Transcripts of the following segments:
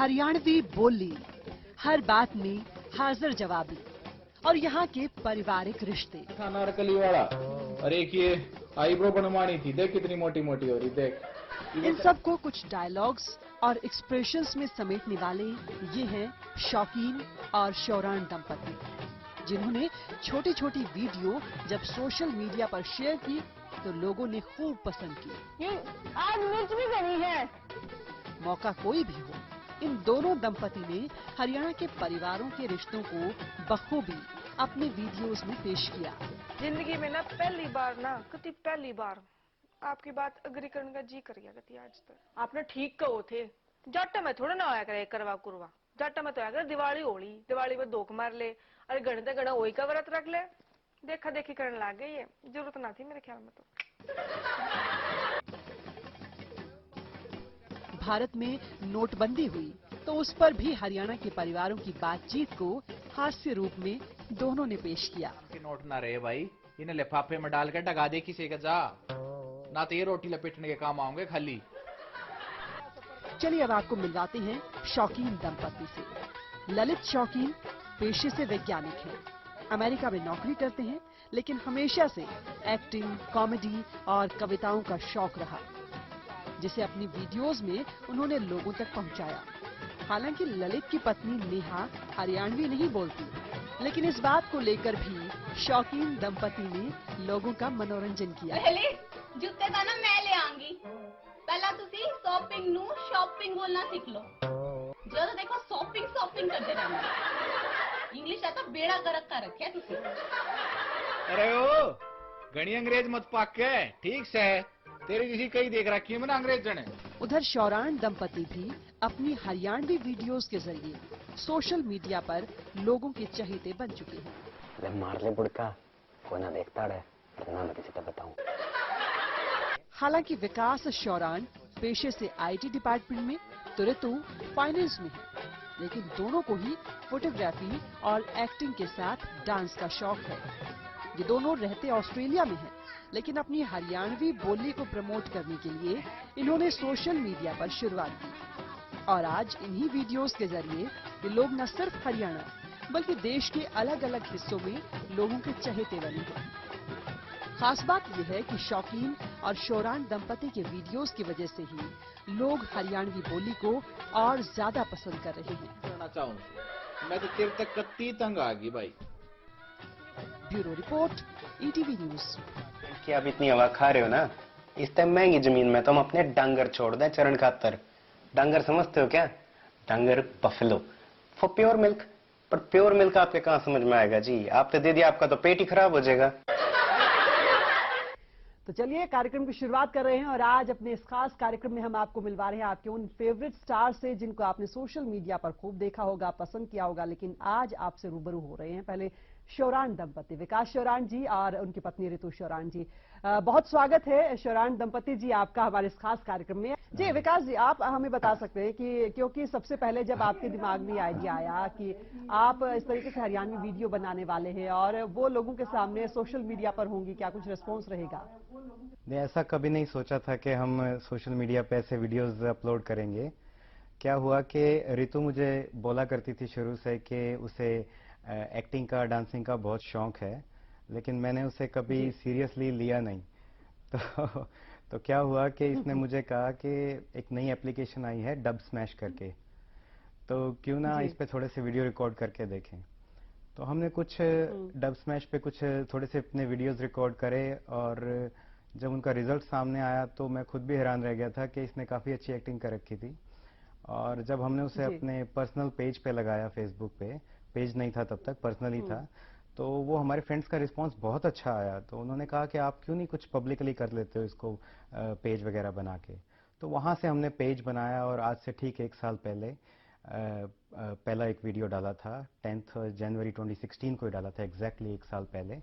हरियाणवी बोली, हर बात में हाजिर जवाबी और यहाँ के पारिवारिक रिश्ते। अनारकली वाला और एक ये आईब्रो बनवानी थी, देख कितनी मोटी मोटी हो रही, देख। इन सबको कुछ डायलॉग्स और एक्सप्रेशंस में समेटने वाले ये हैं शौकीन और शौरान दंपति, जिन्होंने छोटी छोटी वीडियो जब सोशल मीडिया पर शेयर की तो लोगों ने खूब पसंद की। ये आज मिर्च भी बनी है। मौका कोई भी हो, इन दोनों दंपति ने हरियाणा के परिवारों के रिश्तों को बखूबी अपने वीडियोस में पेश किया। जिंदगी में ना पहली बार ना कति पहली बार आपकी बात अग्री करने का जी कर गया कति आज तक। आपने ठीक कहो थे, जाटा में थोड़ा ना आया करे करवा कुरवा, जाटा में तो आया करे दिवाली होली, दिवाली में धोख मार ले, अरे गणते गणा वही का व्रत रख ले, देखा देखी करने लग गई है, जरूरत ना थी मेरे ख्याल में तो। भारत में नोटबंदी हुई तो उस पर भी हरियाणा के परिवारों की बातचीत को हास्य रूप में दोनों ने पेश किया। नोट ना रहे भाई, इन्हें लिफाफे में डाल के डगा दे किसी का जा, ना तो ये रोटी लपेटने के काम आऊंगे खाली। चलिए अब आपको मिलवाते हैं शौकीन दंपति से। ललित शौकीन पेशे से वैज्ञानिक हैं, अमेरिका में नौकरी करते हैं, लेकिन हमेशा से एक्टिंग, कॉमेडी और कविताओं का शौक रहा, जिसे अपनी वीडियोस में उन्होंने लोगों तक पहुंचाया। हालांकि ललित की पत्नी नेहा हरियाणवी नहीं बोलती, लेकिन इस बात को लेकर भी शौकीन दंपति ने लोगों का मनोरंजन किया। पहले जूते का ना मैं ले आऊंगी, पहला तुसी शॉपिंग नू शॉपिंग बोलना सीख लो। जो तो देखो शॉपिंग शॉपिंग करते रहना, इंग्लिश है तो बेड़ा गर्क का रखे तुसी। अरे ओ घनी अंग्रेज मत पाके, ठीक से तेरी किसी कई देख रखी है मैंने अंग्रेज जने। उधर शौरान दंपति भी अपनी हरियाणवी वीडियोस के जरिए सोशल मीडिया पर लोगों के चहेते बन चुके हैं। ले मार ले बुड़का, कोई ना देखता है, ना मैं किसी को बताऊं। हालांकि विकास शौरान पेशे से आईटी डिपार्टमेंट में तो ऋतु फाइनेंस में है, लेकिन दोनों को ही फोटोग्राफी और एक्टिंग के साथ डांस का शौक है। ये दोनों रहते ऑस्ट्रेलिया में हैं, लेकिन अपनी हरियाणवी बोली को प्रमोट करने के लिए इन्होंने सोशल मीडिया पर शुरुआत की और आज इन्हीं वीडियोस के जरिए ये लोग न सिर्फ हरियाणा बल्कि देश के अलग अलग हिस्सों में लोगों के चहेते बने हैं। खास बात यह है कि शौकीन और शौरान दंपति के वीडियोस की वजह से ही लोग हरियाणवी बोली को और ज्यादा पसंद कर रहे हैं। करना चाहूँ मैं तो तेरे तक कत्ती तंग आ गई भाई। Bureau report, ETV news. कि आप इतनी हवा खा रहे हो ना, इस टाइम महंगी जमीन में तो हम अपने डांगर छोड़ दें चरण खातर। डांगर समझते हो क्या? डांगर बफेलो फॉर प्योर मिल्क। पर प्योर मिल्क आपके कहाँ समझ में आएगा जी, आप तो दे दिया, आपका तो पेट ही खराब हो जाएगा। तो चलिए कार्यक्रम की शुरुआत कर रहे हैं और आज अपने इस खास कार्यक्रम में हम आपको मिलवा रहे हैं आपके उन फेवरेट स्टार से जिनको आपने सोशल मीडिया पर खूब देखा होगा, पसंद किया होगा, लेकिन आज आपसे रूबरू हो रहे हैं। पहले शौरान दंपति विकास शौरान जी और उनकी पत्नी ऋतु शौरान जी, बहुत स्वागत है शौरान दंपति जी आपका हमारे इस खास कार्यक्रम में। जी विकास जी, आप हमें बता सकते हैं कि क्योंकि सबसे पहले जब आपके दिमाग में आइडिया आया कि आप इस तरीके से हरियाणवी वीडियो बनाने वाले हैं और वो लोगों के सामने सोशल मीडिया पर होंगी, क्या कुछ रिस्पॉन्स रहेगा? नहीं, ऐसा कभी नहीं सोचा था कि हम सोशल मीडिया पे ऐसे वीडियोस अपलोड करेंगे। क्या हुआ कि ऋतु मुझे बोला करती थी शुरू से कि उसे एक्टिंग का, डांसिंग का बहुत शौक है, लेकिन मैंने उसे कभी सीरियसली लिया नहीं। तो क्या हुआ कि इसने मुझे कहा कि एक नई एप्लीकेशन आई है डब स्मैश करके, तो क्यों ना इस पे थोड़े से वीडियो रिकॉर्ड करके देखें। तो हमने कुछ डब स्मैश पे कुछ थोड़े से अपने वीडियोस रिकॉर्ड करे और जब उनका रिजल्ट सामने आया तो मैं खुद भी हैरान रह गया था कि इसने काफ़ी अच्छी एक्टिंग कर रखी थी। और जब हमने उसे अपने पर्सनल पेज पे लगाया, फेसबुक पे, पेज नहीं था तब तक, पर्सनली था, तो वो हमारे फ्रेंड्स का रिस्पांस बहुत अच्छा आया। तो उन्होंने कहा कि आप क्यों नहीं कुछ पब्लिकली कर लेते हो इसको, पेज वगैरह बना के। तो वहाँ से हमने पेज बनाया और आज से ठीक 1 साल पहले पहला एक वीडियो डाला था। 10 जनवरी 2016 को ही डाला था, एग्जैक्टली 1 साल पहले,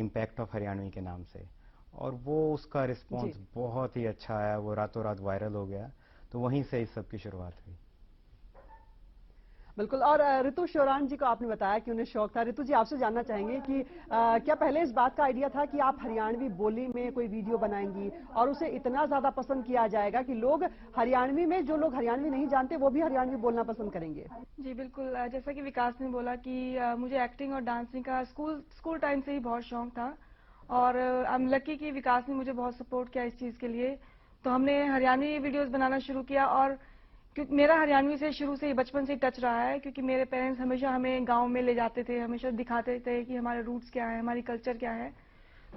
इम्पैक्ट ऑफ हरियाणवी के नाम से। और वो उसका रिस्पांस बहुत ही अच्छा आया, वो रातों रात वायरल हो गया। तो वहीं से इस सब की शुरुआत हुई। बिल्कुल। और ऋतु शोरान जी को आपने बताया कि उन्हें शौक था। ऋतु जी, आपसे जानना चाहेंगे कि क्या पहले इस बात का आइडिया था कि आप हरियाणवी बोली में कोई वीडियो बनाएंगी और उसे इतना ज्यादा पसंद किया जाएगा कि लोग हरियाणवी में, जो लोग हरियाणवी नहीं जानते वो भी हरियाणवी बोलना पसंद करेंगे? जी बिल्कुल, जैसा कि विकास ने बोला कि मुझे एक्टिंग और डांसिंग का स्कूल टाइम से ही बहुत शौक था और आई एम लकी कि विकास ने मुझे बहुत सपोर्ट किया इस चीज़ के लिए। तो हमने हरियाणवी वीडियोस बनाना शुरू किया और क्योंकि मेरा हरियाणवी से शुरू से ही, बचपन से ही टच रहा है, क्योंकि मेरे पेरेंट्स हमेशा हमें गांव में ले जाते थे, हमेशा दिखाते थे कि हमारे रूट्स क्या है, हमारी कल्चर क्या है।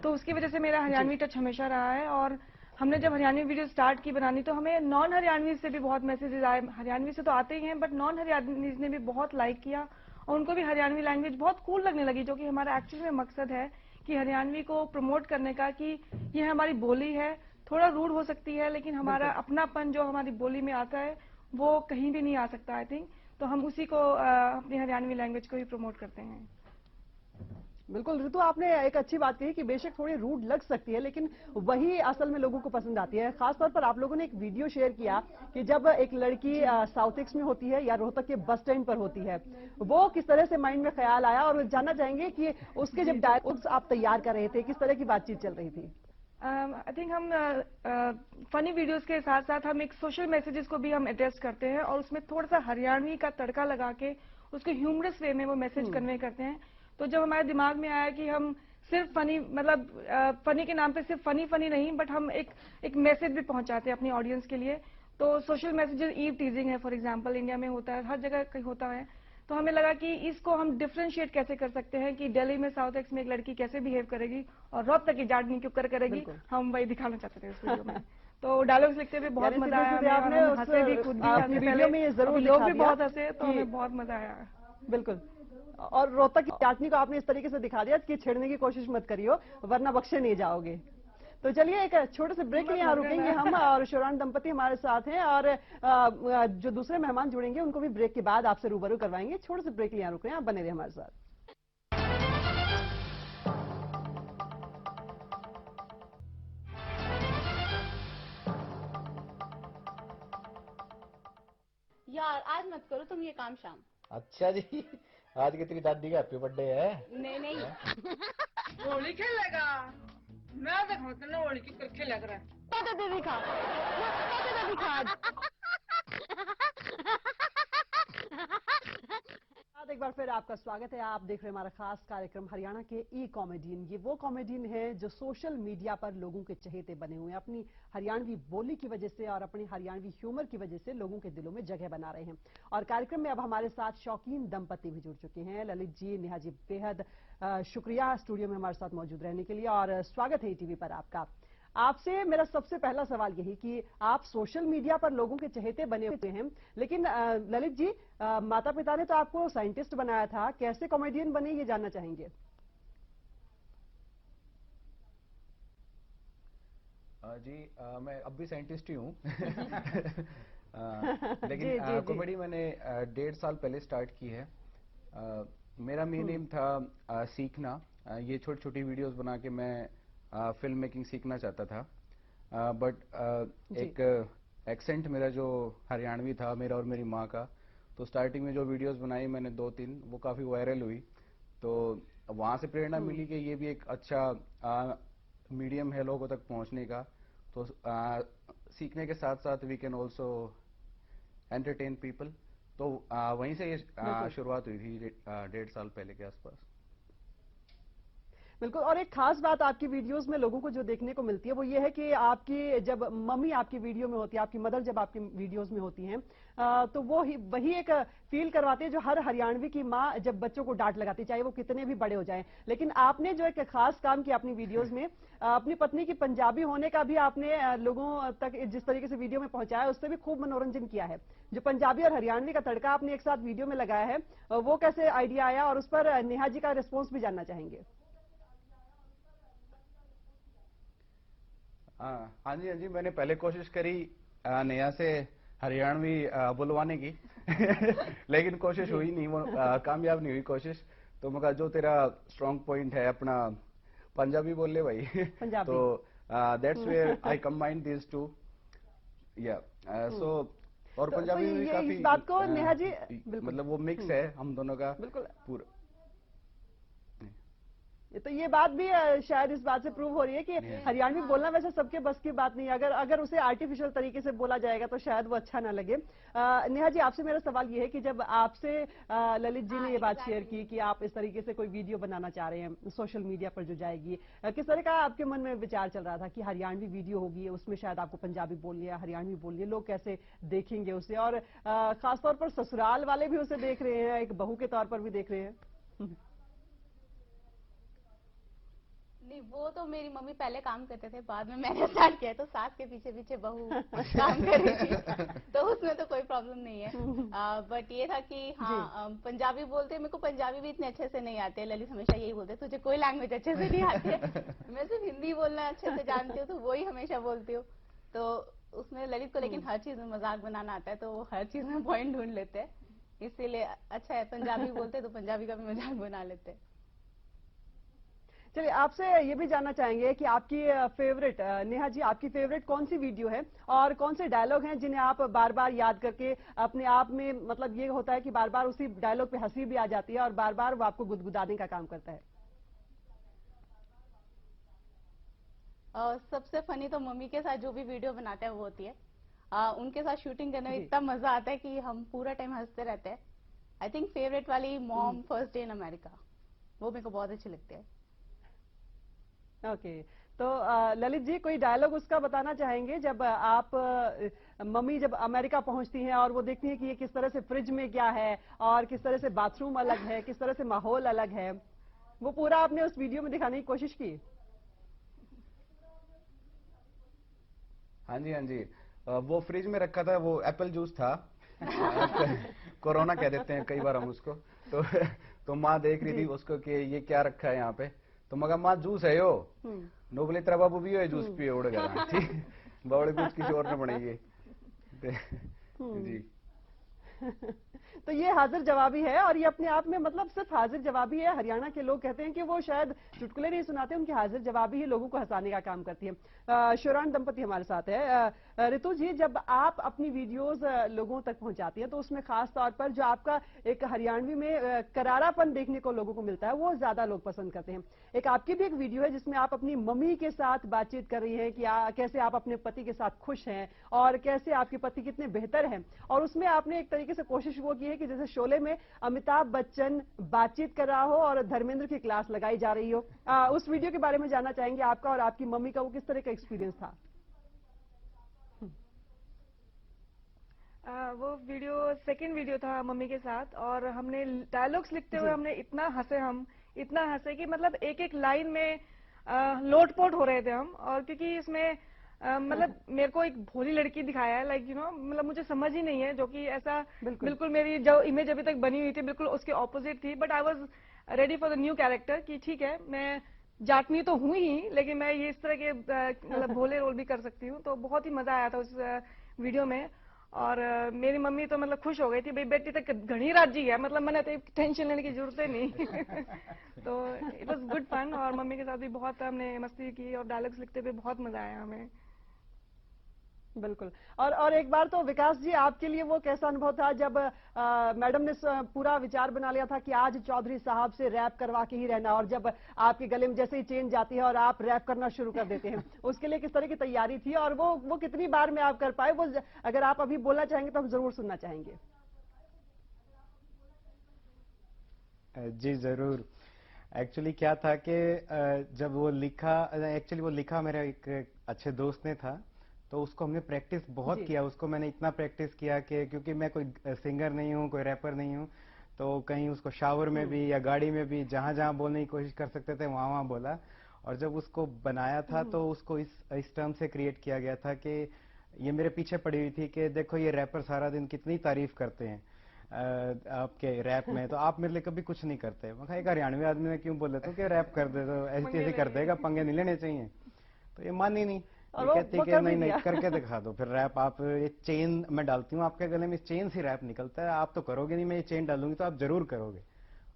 तो उसकी वजह से मेरा हरियाणवी टच हमेशा रहा है। और हमने जब हरियाणवी वीडियो स्टार्ट की बनानी तो हमें नॉन हरियाणवी से भी बहुत मैसेजेस आए। हरियाणवी से तो आते ही हैं, बट नॉन हरियाणवी ने भी बहुत लाइक किया और उनको भी हरियाणवी लैंग्वेज बहुत कूल लगने लगी, जो कि हमारा एक्चुअली में मकसद है कि हरियाणवी को प्रमोट करने का, कि ये हमारी बोली है, थोड़ा रूड हो सकती है लेकिन हमारा अपनापन जो हमारी बोली में आता है वो कहीं भी नहीं आ सकता आई थिंक। तो हम उसी को अपनी हरियाणवी लैंग्वेज को ही प्रमोट करते हैं। बिल्कुल ऋतु, आपने एक अच्छी बात कही कि बेशक थोड़ी रूड लग सकती है लेकिन वही असल में लोगों को पसंद आती है। खासतौर पर आप लोगों ने एक वीडियो शेयर किया कि जब एक लड़की साउथ एक्स में होती है या रोहतक के बस स्टैंड पर होती है, वो किस तरह से माइंड में ख्याल आया, और जानना चाहेंगे कि उसके जब डायलॉग्स आप तैयार कर रहे थे किस तरह की बातचीत चल रही थी? आई थिंक हम फनी वीडियोस के साथ साथ हम एक सोशल मैसेजेस को भी हम एड्रेस करते हैं और उसमें थोड़ा सा हरियाणवी का तड़का लगा के उसको ह्यूमरस वे में वो मैसेज कन्वे करते हैं। तो जब हमारे दिमाग में आया कि हम सिर्फ फनी, मतलब फनी के नाम पे सिर्फ फनी नहीं, बट हम एक मैसेज भी पहुंचाते हैं अपनी ऑडियंस के लिए। तो सोशल मैसेजेस ईव टीजिंग है फॉर एग्जांपल, इंडिया में होता है, हर जगह कहीं होता है। तो हमें लगा कि इसको हम डिफरेंशिएट कैसे कर सकते हैं कि दिल्ली में साउथ एक्स में एक लड़की कैसे बिहेव करेगी और रोहतक की जाटनी क्यों करेगी, हम वही दिखाना चाहते थे उस वीडियो में। तो डायलॉग्स लिखते हुए बहुत मजा आया हमें, और हम हंसे भी, खुद भी हंसे, वीडियो में जरूर लोग भी बहुत हंसे, तो हमें बहुत मजा आया। बिल्कुल। और रोहतक की चाटनी को आपने इस तरीके से दिखा दिया कि छेड़ने की कोशिश मत करियो वरना बख्शे नहीं जाओगे। तो चलिए एक छोटे से ब्रेक के लिए यहाँ रुकेंगे हम, और शोरान दंपति हमारे साथ हैं और जो दूसरे मेहमान जुड़ेंगे उनको भी ब्रेक के बाद आपसे रूबरू करवाएंगे। छोटे से ब्रेक के लिए यहाँ रुक रहे हैं, आप बने रहे हमारे साथ। यार आज मत करो तुम ये काम शाम। अच्छा जी, आज की तेरी दादी का हैप्पी बर्थडे है। नहीं नहीं होली खेलेगा, मैं देखो तेरे होली की करके लग रहा है। पता दे दिखा, पता दे दिखा। एक बार फिर आपका स्वागत है। आप देख रहे हैं हमारा खास कार्यक्रम हरियाणा के ई कॉमेडियन। ये वो कॉमेडियन है जो सोशल मीडिया पर लोगों के चहेते बने हुए हैं, अपनी हरियाणवी बोली की वजह से और अपनी हरियाणवी ह्यूमर की वजह से लोगों के दिलों में जगह बना रहे हैं। और कार्यक्रम में अब हमारे साथ शौकीन दंपति भी जुड़ चुके हैं। ललित जी, नेहा जी, बेहद शुक्रिया स्टूडियो में हमारे साथ मौजूद रहने के लिए और स्वागत है ईटीवी पर आपका। आपसे मेरा सबसे पहला सवाल यही कि आप सोशल मीडिया पर लोगों के चहेते बने हुए हैं, लेकिन ललित जी, माता पिता ने तो आपको साइंटिस्ट बनाया था, कैसे कॉमेडियन बने ये जानना चाहेंगे। जी मैं अब भी साइंटिस्ट ही हूँ। लेकिन कॉमेडी मैंने 1.5 साल पहले स्टार्ट की है। मेरा मेन एम था सीखना। ये छोटी छोटी वीडियोस बना के मैं फिल्म मेकिंग सीखना चाहता था, बट एक एक्सेंट मेरा जो हरियाणवी था, मेरा और मेरी माँ का, तो स्टार्टिंग में जो वीडियोस बनाई मैंने 2-3, वो काफ़ी वायरल हुई। तो वहाँ से प्रेरणा मिली कि ये भी एक अच्छा मीडियम है लोगों तक पहुँचने का। तो सीखने के साथ साथ we can also entertain people. तो वहीं से ये शुरुआत हुई थी 1.5 साल पहले के आसपास। बिल्कुल। और एक खास बात आपकी वीडियोस में लोगों को जो देखने को मिलती है वो ये है कि आपकी जब मम्मी आपकी वीडियो में होती है, आपकी मदर जब आपकी वीडियोस में होती हैं, तो वो वही एक फील करवाती है जो हर हरियाणवी की माँ जब बच्चों को डांट लगाती है, चाहे वो कितने भी बड़े हो जाएं। लेकिन आपने जो एक खास काम किया अपनी वीडियोस में, अपनी पत्नी की पंजाबी होने का भी आपने लोगों तक जिस तरीके से वीडियो में पहुंचाया, उससे भी खूब मनोरंजन किया है। जो पंजाबी और हरियाणवी का तड़का आपने एक साथ वीडियो में लगाया है, वो कैसे आइडिया आया, और उस पर नेहा जी का रिस्पॉन्स भी जानना चाहेंगे। हाँ जी, मैंने पहले कोशिश करी नेहा से हरियाणवी बुलवाने की। लेकिन कोशिश हुई नहीं, वो कामयाब नहीं हुई कोशिश। तो मैं कहा जो तेरा स्ट्रॉन्ग पॉइंट है अपना पंजाबी बोल ले भाई। पंजाबी। तो that's where I combine this two. या सो और पंजाबी में भी ये काफी इस बात को नेहा जी मतलब वो मिक्स है हम दोनों का बिल्कुल। पूरा। तो ये बात भी शायद इस बात से प्रूव हो रही है कि हरियाणवी बोलना वैसे सबके बस की बात नहीं है। अगर उसे आर्टिफिशियल तरीके से बोला जाएगा तो शायद वो अच्छा ना लगे। नेहा जी, आपसे मेरा सवाल ये है कि जब आपसे ललित जी ने ये बात शेयर की कि आप इस तरीके से कोई वीडियो बनाना चाह रहे हैं सोशल मीडिया पर जो जाएगी, किस तरह का आपके मन में विचार चल रहा था कि हरियाणवी वीडियो होगी, उसमें शायद आपको पंजाबी बोलनी है, हरियाणवी बोलनी है, लोग कैसे देखेंगे उसे, और खासतौर पर ससुराल वाले भी उसे देख रहे हैं, एक बहू के तौर पर भी देख रहे हैं। नहीं, वो तो मेरी मम्मी पहले काम करते थे, बाद में मैंने स्टार्ट किया, तो सास के पीछे पीछे बहू काम कर रही थी, तो उसमें तो कोई प्रॉब्लम नहीं है। बट ये था कि हाँ, पंजाबी बोलते, मेरे को पंजाबी भी इतने अच्छे से नहीं आते। ललित हमेशा यही बोलते, तुझे कोई लैंग्वेज अच्छे से नहीं आती है। मैं सिर्फ हिंदी बोलना अच्छे से जानती हूँ, तो वही हमेशा बोलती हूँ। तो उसमें ललित को लेकिन हर चीज में मजाक बनाना आता है, तो वो हर चीज में पॉइंट ढूंढ लेते हैं, इसीलिए अच्छा है। पंजाबी बोलते तो पंजाबी का भी मजाक बना लेते हैं। चलिए, आपसे ये भी जानना चाहेंगे कि आपकी फेवरेट, नेहा जी, आपकी फेवरेट कौन सी वीडियो है और कौन से डायलॉग हैं जिन्हें आप बार बार याद करके अपने आप में, मतलब ये होता है कि बार बार उसी डायलॉग पे हंसी भी आ जाती है और बार बार वो आपको गुदगुदाने का काम करता है? सबसे फनी तो मम्मी के साथ जो भी वीडियो बनाते हैं वो होती है। उनके साथ शूटिंग करने में जी। इतना मजा आता है कि हम पूरा टाइम हंसते रहते हैं। आई थिंक फेवरेट वाली mom first day in America, वो मेरे को बहुत अच्छी लगती है। ओके, तो ललित जी, कोई डायलॉग उसका बताना चाहेंगे जब आप मम्मी जब अमेरिका पहुंचती हैं और वो देखती हैं कि ये किस तरह से फ्रिज में क्या है और किस तरह से बाथरूम अलग है, किस तरह से माहौल अलग है, वो पूरा आपने उस वीडियो में दिखाने की कोशिश की? हाँ जी, हाँ जी। वो फ्रिज में रखा था, वो एप्पल जूस था। कोरोना कह देते हैं कई बार हम उसको। तो माँ देख रही थी उसको कि ये क्या रखा है यहाँ पे, तो मगा माँ जूस है यो, नो बोले तेरा बाबू भी हो जूस पिए उड़ गया। ठीक, बावड़े कुछ किसी और ने बनाई जी। तो ये हाजिर जवाबी है, और ये अपने आप में मतलब सिर्फ हाजिर जवाबी है। हरियाणा के लोग कहते हैं कि वो शायद चुटकुले नहीं सुनाते, उनकी हाजिर जवाबी ही लोगों को हंसाने का काम करती है। शिवरान दंपति हमारे साथ है। ऋतु जी, जब आप अपनी वीडियोस लोगों तक पहुंचाती हैं तो उसमें खास तौर पर जो आपका एक हरियाणवी में करारापन देखने को लोगों को मिलता है वो ज्यादा लोग पसंद करते हैं। एक आपकी भी एक वीडियो है जिसमें आप अपनी मम्मी के साथ बातचीत कर रही हैं कि कैसे आप अपने पति के साथ खुश हैं और कैसे आपके पति कितने बेहतर हैं, और उसमें आपने एक तरीके से कोशिश वो की है कि जैसे शोले में अमिताभ बच्चन बातचीत कर रहा हो और धर्मेंद्र की क्लास लगाई जा रही हो। उस वीडियो के बारे में जानना चाहेंगे आपका और आपकी मम्मी का वो किस तरह का एक्सपीरियंस था? वो वीडियो सेकंड वीडियो था मम्मी के साथ, और हमने डायलॉग्स लिखते हुए हमने इतना हंसे कि मतलब एक एक लाइन में लोटपोट हो रहे थे हम। और क्योंकि इसमें मतलब मेरे को एक भोली लड़की दिखाया है, लाइक मतलब मुझे समझ ही नहीं है, जो कि ऐसा बिल्कुल मेरी जो इमेज अभी तक बनी हुई थी बिल्कुल उसके ऑपोजिट थी। But I was ready for the new character कि ठीक है, मैं जाटनी तो हूँ ही, लेकिन मैं ये इस तरह के मतलब भोले रोल भी कर सकती हूँ। तो बहुत ही मजा आया था उस वीडियो में। और मेरी मम्मी तो मतलब खुश हो गई थी, भाई बेटी तक घनी राजी है, मतलब मैंने तो टेंशन लेने की जरूरत ही नहीं। तो इट वाज गुड फन, और मम्मी के साथ भी बहुत हमने मस्ती की और डायलॉग्स लिखते हुए बहुत मजा आया हमें। बिल्कुल। और एक बार तो विकास जी, आपके लिए वो कैसा अनुभव था जब मैडम ने पूरा विचार बना लिया था कि आज चौधरी साहब से रैप करवा के ही रहना, और जब आपके गले में जैसे ही चेन जाती है और आप रैप करना शुरू कर देते हैं, उसके लिए किस तरह की तैयारी थी और वो कितनी बार में आप कर पाए? वो अगर आप अभी बोलना चाहेंगे तो हम जरूर सुनना चाहेंगे। जी जरूर। एक्चुअली क्या था कि जब वो लिखा मेरा एक अच्छे दोस्त ने था, तो उसको हमने प्रैक्टिस बहुत किया। उसको मैंने इतना प्रैक्टिस किया कि क्योंकि मैं कोई सिंगर नहीं हूँ, कोई रैपर नहीं हूँ, तो कहीं उसको शावर में भी या गाड़ी में भी जहां जहां बोलने की कोशिश कर सकते थे वहां वहां बोला। और जब उसको बनाया था तो उसको इस टर्म से क्रिएट किया गया था कि ये मेरे पीछे पड़ी हुई थी कि देखो ये रैपर सारा दिन कितनी तारीफ करते हैं आपके रैप में, तो आप मेरे लिए कभी कुछ नहीं करते। मैं कहा एक हरियाणवी आदमी में क्यों बोले तो कि रैप कर दे, तो ऐसे कर देगा, पंगे नहीं लेने चाहिए। तो ये मानी नहीं, और ये कहती कि नहीं दिया। करके दिखा दो फिर रैप। आप ये चेन मैं डालती हूँ आपके गले में, इस चेन से रैप निकलता है, आप तो करोगे नहीं, मैं ये चेन डालूंगी तो आप जरूर करोगे।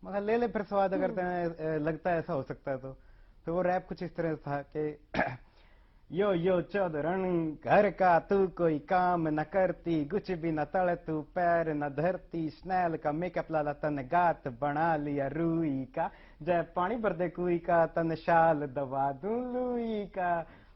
मगर ले ले फिर स्वाद, अगर लगता है ऐसा हो सकता है तो। फिर वो रैप कुछ इस तरह था कि यो चौधरन, घर का तू कोई काम न करती, कुछ भी न तड़ तू पैर न धरती, स्नैल का मेकअप लाला तन गात बना लिया रूई का, जय पानी भर दे कुई का, तन शाल दबा दूं लुई का,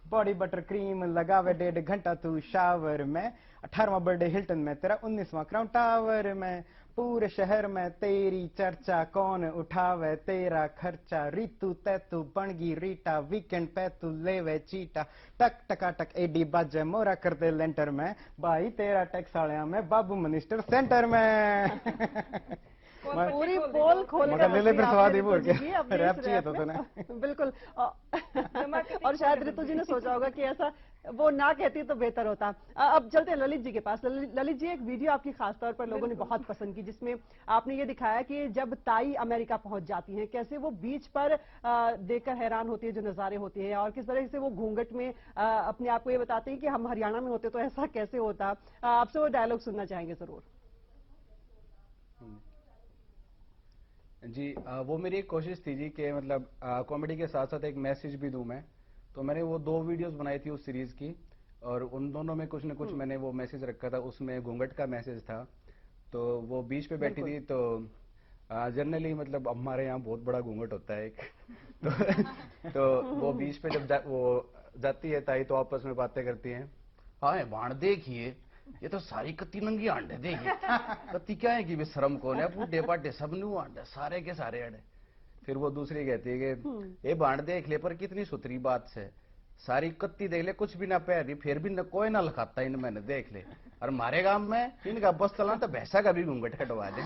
बॉडी बटर क्रीम लगावे 1.5 घंटा तू शावर में, 18वां बर्थडे हिल्टन में तेरा, 19वां क्राउन टावर में, पूरे शहर में तेरी चर्चा, कौन उठावे तेरा खर्चा, रीतू तैतू बनगी रीटा, वीकेंड पे तू लेवे चीटा, टक टकाटक एडी बाजे मोरा कर दे लेंटर में, भाई तेरा टैक्स आलिया में, बाबू मिनिस्टर सेंटर में। पूरी पोल खोल मगर ले ले फिर स्वाद ही बोल के अपने रैप इस चाहिए रैप था में। तूने। बिल्कुल और शायद ऋतु जी ने सोचा होगा कि ऐसा वो ना कहती तो बेहतर होता। अब चलते हैं ललित जी के पास। ललित जी, एक वीडियो आपकी खासतौर पर लोगों ने बहुत पसंद की, जिसमें आपने ये दिखाया कि जब ताई अमेरिका पहुंच जाती हैं, कैसे वो बीच पर देखकर हैरान होती है जो नज़ारे होते हैं, और किस तरह से वो घूंघट में अपने आप को ये बताते हैं कि हम हरियाणा में होते तो ऐसा कैसे होता। आपसे वो डायलॉग सुनना चाहेंगे जरूर। जी, वो मेरी एक कोशिश थी जी कि मतलब कॉमेडी के साथ साथ एक मैसेज भी दूं मैं। तो मैंने वो 2 वीडियोस बनाई थी उस सीरीज की, और उन दोनों में कुछ न कुछ मैंने वो मैसेज रखा था। उसमें घूंघट का मैसेज था। तो वो बीच पे बैठी थी, तो जनरली मतलब हमारे यहाँ बहुत बड़ा घूंघट होता है एक तो वो बीच पे जब वो जाती है ताई, तो आपस में बातें करती हैं। हाँ बाण देखिए, ये तो सारी कत्ती नंगी आंडे देखिए, कत्ती क्या है कि भी शर्म कौन है, बूढ़े बाटे सब न्यू आंडे, सारे के सारे आंडे। फिर वो दूसरी कहती है कि ये बाण देख ले, पर कितनी सुथरी बात से, सारी कत्ती देख ले, कुछ भी ना पैर फिर भी न कोई ना लखाता इन, मैंने देख ले, और हमारे गांव में इनका बस चला तो भैंसा का भी घूंघट कटवा दे।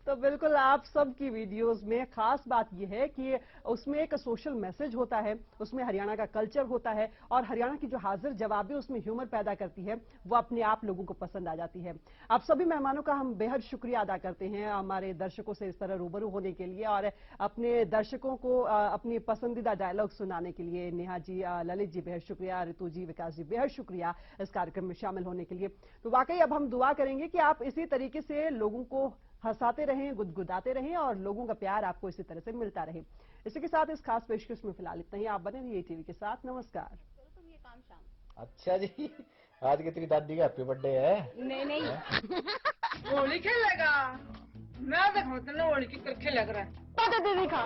तो बिल्कुल आप सबकी वीडियोस में खास बात यह है कि उसमें एक सोशल मैसेज होता है, उसमें हरियाणा का कल्चर होता है, और हरियाणा की जो हाजिर जवाबी उसमें ह्यूमर पैदा करती है, वो अपने आप लोगों को पसंद आ जाती है। आप सभी मेहमानों का हम बेहद शुक्रिया अदा करते हैं हमारे दर्शकों से इस तरह रूबरू होने के लिए, और अपने दर्शकों को अपनी पसंदीदा डायलॉग सुनाने के लिए। नेहा जी, ललित जी बेहद शुक्रिया, ऋतु जी, विकास जी बेहद शुक्रिया इस कार्यक्रम में शामिल होने के लिए। तो वाकई अब हम दुआ करेंगे कि आप इसी तरीके से लोगों को हंसाते रहें, गुदगुदाते रहें, और लोगों का प्यार आपको इसी तरह से मिलता रहे। इसी के साथ इस खास पेशकश में फिलहाल इतना ही। आप बने रहिए टीवी के साथ। नमस्कार। चलो तुम ये काम शाम। अच्छा जी, आज की तेरी दादी का हैप्पी बर्थडे है। नहीं नहीं होली खेलेगा? मैं देखो होली की खेल लग रहा है। तो दीदी खा